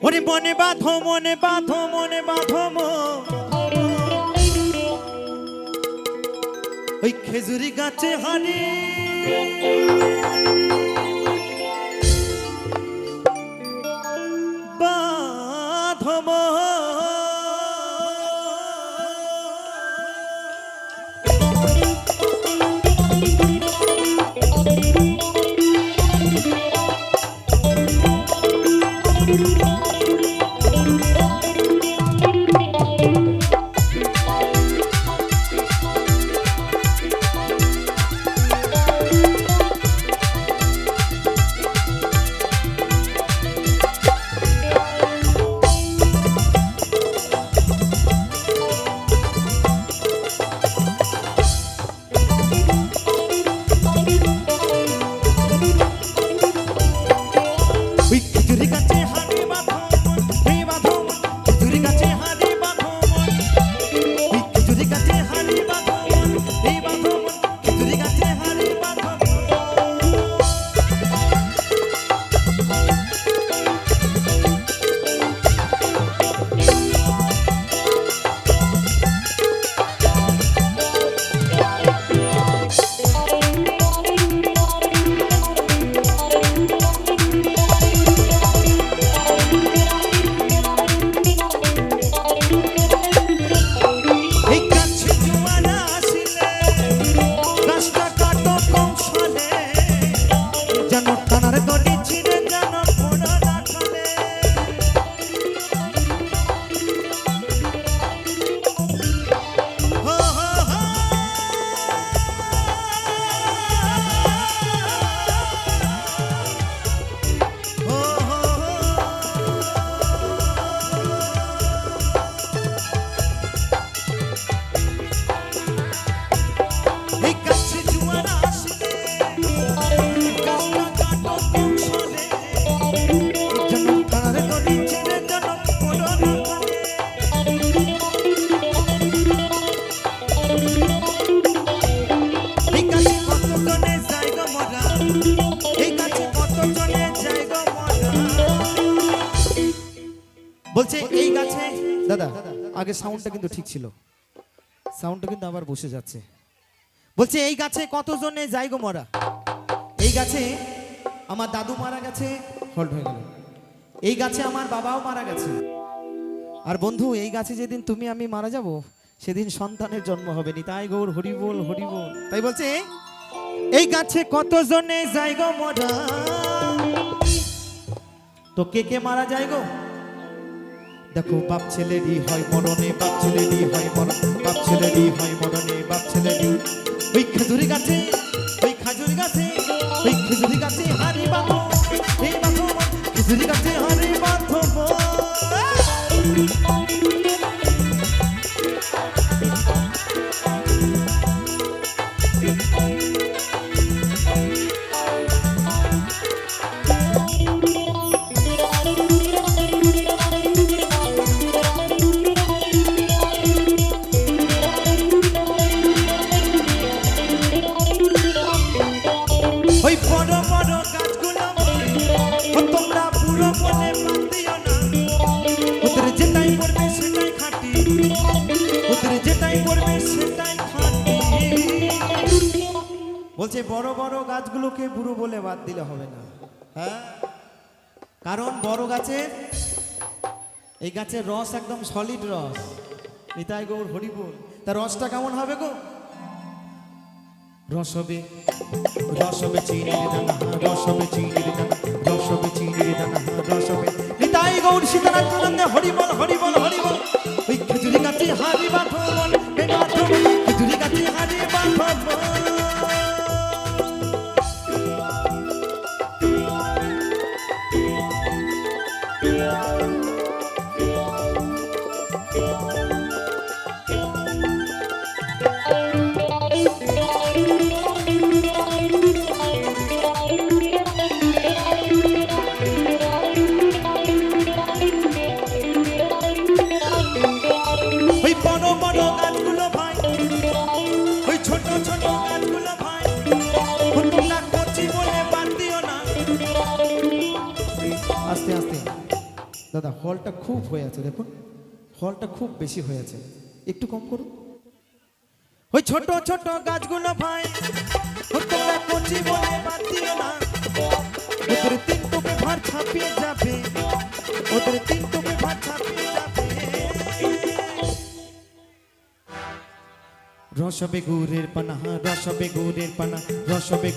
ওরে মনে বাঁধো মনে বাঁধো মনে বাঁধো ওই খেজুরি গাছে হানি বাঁধো বলছে এই গাছে দাদা আগে সাউন্ডটা কিন্তু ঠিক ছিল, সাউন্ডটা কিন্তু আবার বসে যাচ্ছে। বলছে এই গাছে কতজনে যায় গো মরা, এই গাছে আমার দাদু মারা গেছে, হল্ট হয়ে গেল। এই গাছে আমার বাবাও মারা গেছে। আর বন্ধু এই গাছে যেদিন তুমি আমি মারা যাব সেদিন সন্তানের জন্ম হবে নি। তাই গৌর হরি বল হরি বল। তাই বলছে এই গাছে কতজনে যায় গো মরা, তো কে কে মারা যায় গো? দেখো বাপ ছেলেরই হয় মরণে, বাপ ছেলেরই হয় মরণ, বাপ ছেলেরই হয় মরণে, বাপ ছেলেরই। ওই খেজুরি গাছে, ওই খাজুরি গাছে, ওই খেজুরি গাছে হারি বাঁধো, এই বাঁধো খেজুরি গাছে হারি বাঁধো। বলছে বড় বড় গাছগুলোকে বুড়ো বলে বাদ দিলে হবে না, হ্যাঁ, কারণ বড় গাছের এই গাছের রস একদম সলিড রস। নিতাই গৌর হরি বল। তার রসটা কেমন হবে গো? রস হবে, রস হবে চিনির দানা, রস হবে চিনির দানা, রস হবে চিনির দানা, রস হবে। নিতাই গৌর সীতারাম প্রনন্দে হরি বল হরি বল হরি বল। ওই খেজুরি গাছে হারি বাঁধো মন, খেজুরি গাছে হারি বাঁধো মন। দাদা হলটা খুব হয়ে আছে, দেখুন হলটা খুব বেশি হয়ে আছে, একটু কম করুন। ওই ছোট ছোট গাছগুলো ভাই ও তোমরা কচি বলে বাদ দিও না, ওদের তিন তোকে ভার ছাপিয়ে যাবে, ওদের তিন তোকে ভার ছাপিয়ে যাবে। রসবে গুড়ের পানা, রসবে গুড়ের পানা, রসবে